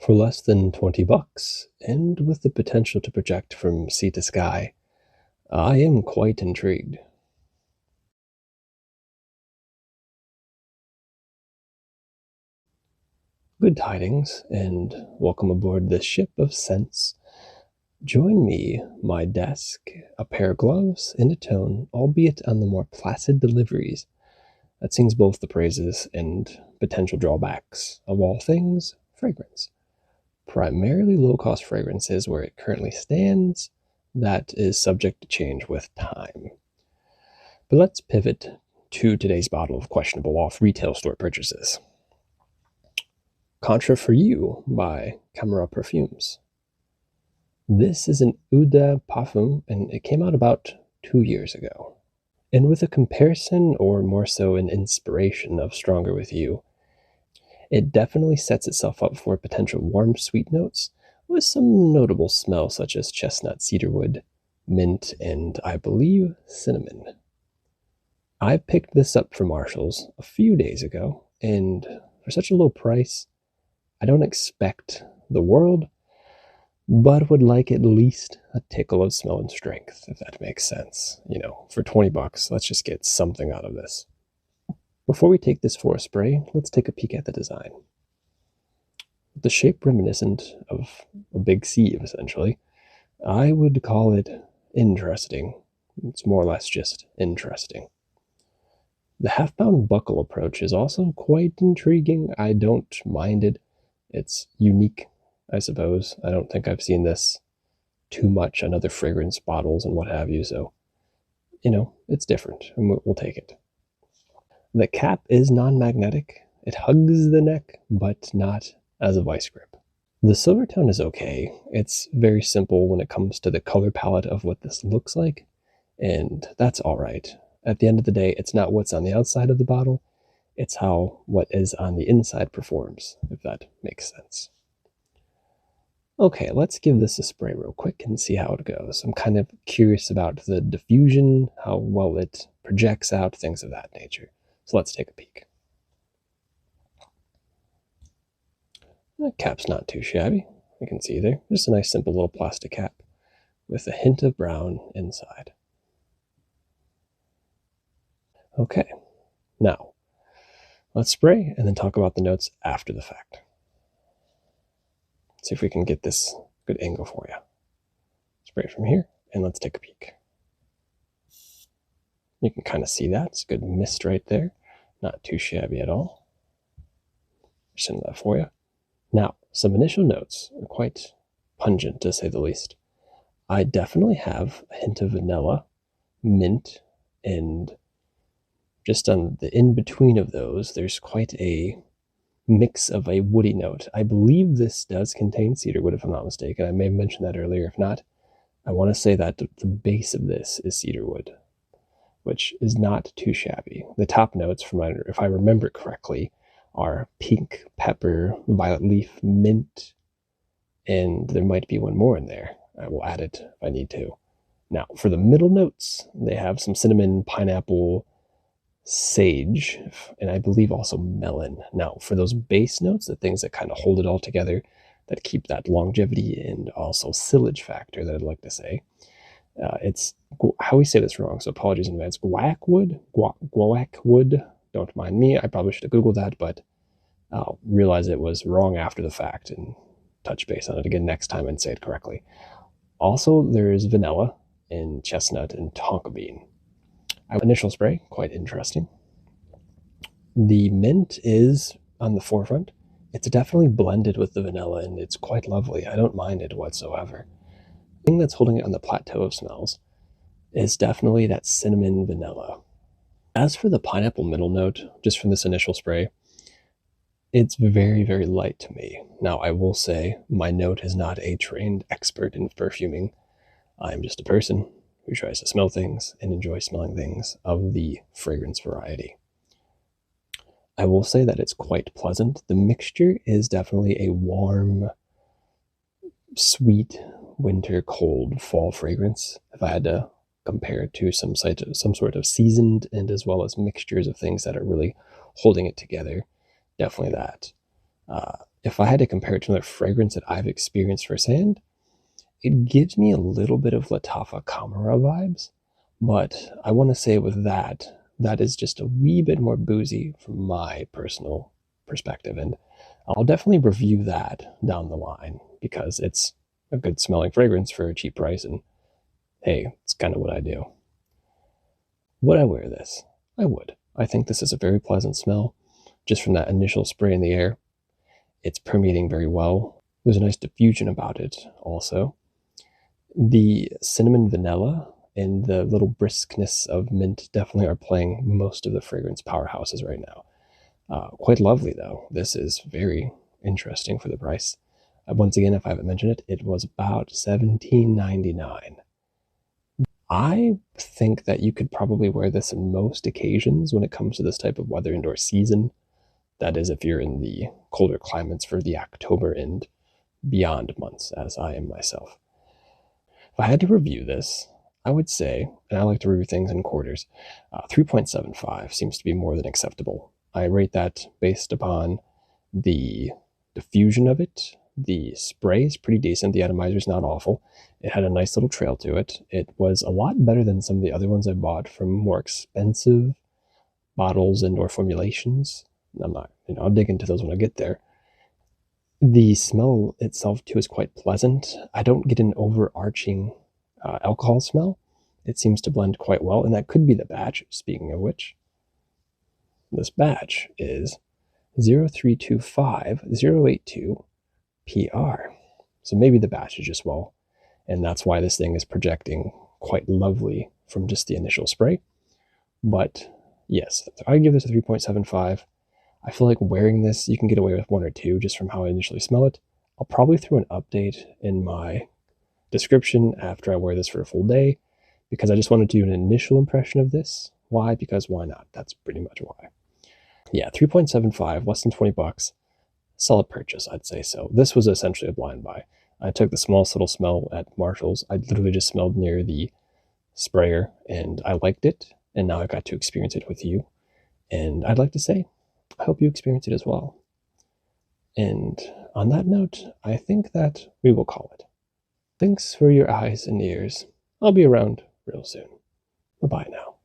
For less than 20 bucks, and with the potential to project from sea to sky, I am quite intrigued. Good tidings, and welcome aboard this ship of scents. Join me, my desk, a pair of gloves, and a tone, albeit on the more placid deliveries, that sings both the praises and potential drawbacks of all things fragrance. Primarily low-cost fragrances where it currently stands, that is subject to change with time. But let's pivot to today's bottle of questionable off-retail store purchases. Contra For You by Camara Perfumes. This is an eau de parfum, and it came out about 2 years ago. And with a comparison, or more so an inspiration, of Stronger With You, it definitely sets itself up for potential warm, sweet notes, with some notable smells such as chestnut, cedarwood, mint, and I believe cinnamon. I picked this up from Marshall's a few days ago, and for such a low price, I don't expect the world, but would like at least a tickle of smell and strength, if that makes sense. You know, for 20 bucks, let's just get something out of this. Before we take this for a spray, let's take a peek at the design. The shape reminiscent of a big sieve, essentially. I would call it interesting. It's more or less just interesting. The half-pound buckle approach is also quite intriguing. I don't mind it. It's unique, I suppose. I don't think I've seen this too much on other fragrance bottles and what have you, so, you know, it's different, and we'll take it. The cap is non-magnetic. It hugs the neck, but not as a vice grip. The silver tone is okay. It's very simple when it comes to the color palette of what this looks like, and that's alright. At the end of the day, it's not what's on the outside of the bottle, it's how what is on the inside performs, if that makes sense. Okay, let's give this a spray real quick and see how it goes. I'm kind of curious about the diffusion, how well it projects out, things of that nature. So let's take a peek. The cap's not too shabby, you can see there. Just a nice simple little plastic cap with a hint of brown inside. Okay, now let's spray and then talk about the notes after the fact. See if we can get this good angle for you. Spray it from here, and let's take a peek. You can kind of see that. It's a good mist right there. Not too shabby at all. Send that for you. Now, some initial notes are quite pungent, to say the least. I definitely have a hint of vanilla, mint, and just on the in-between of those, there's quite a mix of a woody note. I believe this does contain cedarwood, if I'm not mistaken. I may have mentioned that earlier. If not, I want to say that the base of this is cedarwood, which is not too shabby. The top notes, if I remember correctly, are pink, pepper, violet leaf, mint, and there might be one more in there. I will add it if I need to. Now, for the middle notes, they have some cinnamon, pineapple, sage, and I believe also melon. Now, for those base notes, the things that kind of hold it all together, that keep that longevity and also sillage factor that I'd like to say, it's, how we say this wrong, so apologies in advance, guacwood, guacwood, don't mind me, I probably should have Googled that, but I'll realize it was wrong after the fact and touch base on it again next time and say it correctly. Also, there's vanilla and chestnut and tonka bean. Initial spray, quite interesting. The mint is on the forefront. It's definitely blended with the vanilla, and it's quite lovely. I don't mind it whatsoever. The thing that's holding it on the plateau of smells is definitely that cinnamon vanilla. As for the pineapple middle note, just from this initial spray, it's very, very light to me. Now, I will say my note is not a trained expert in perfuming. I'm just a person who tries to smell things and enjoy smelling things of the fragrance variety. I will say that it's quite pleasant. The mixture is definitely a warm, sweet, winter, cold, fall fragrance. If I had to compare it to some sort of seasoned and as well as mixtures of things that are really holding it together, definitely that. if I had to compare it to another fragrance that I've experienced firsthand, it gives me a little bit of Lattafa Camara vibes, but I want to say with that, that is just a wee bit more boozy from my personal perspective, and I'll definitely review that down the line because it's a good smelling fragrance for a cheap price, and hey, it's kind of what I do. Would I wear this? I would. I think this is a very pleasant smell, just from that initial spray in the air. It's permeating very well. There's a nice diffusion about it also. The cinnamon vanilla and the little briskness of mint definitely are playing most of the fragrance powerhouses right now. Quite lovely though. This is very interesting for the price. Once again, if I haven't mentioned it, it was about $17.99. I think that you could probably wear this in most occasions when it comes to this type of weather indoor season. That is, if you're in the colder climates for the October and beyond months, as I am myself. If I had to review this, I would say, and I like to review things in quarters, 3.75 seems to be more than acceptable. I rate that based upon the diffusion of it. The spray is pretty decent. The atomizer is not awful. It had a nice little trail to it. It was a lot better than some of the other ones I bought from more expensive bottles and or formulations. I'm not, I'll dig into those when I get there. The smell itself too is quite pleasant. I don't get an overarching alcohol smell. It seems to blend quite well, and that could be the batch. Speaking of which, this batch is 0325082 PR. So maybe the batch is just well, and that's why this thing is projecting quite lovely from just the initial spray. But yes, I give this a 3.75. I feel like wearing this, you can get away with one or two just from how I initially smell it. I'll probably throw an update in my description after I wear this for a full day because I just wanted to do an initial impression of this. Why? Because why not? That's pretty much why. Yeah, 3.75, less than 20 bucks. Solid purchase, I'd say so. This was essentially a blind buy. I took the smallest little smell at Marshall's. I literally just smelled near the sprayer and I liked it. And now I got to experience it with you. And I'd like to say, I hope you experience it as well. And on that note, I think that we will call it. Thanks for your eyes and ears. I'll be around real soon. Bye-bye now.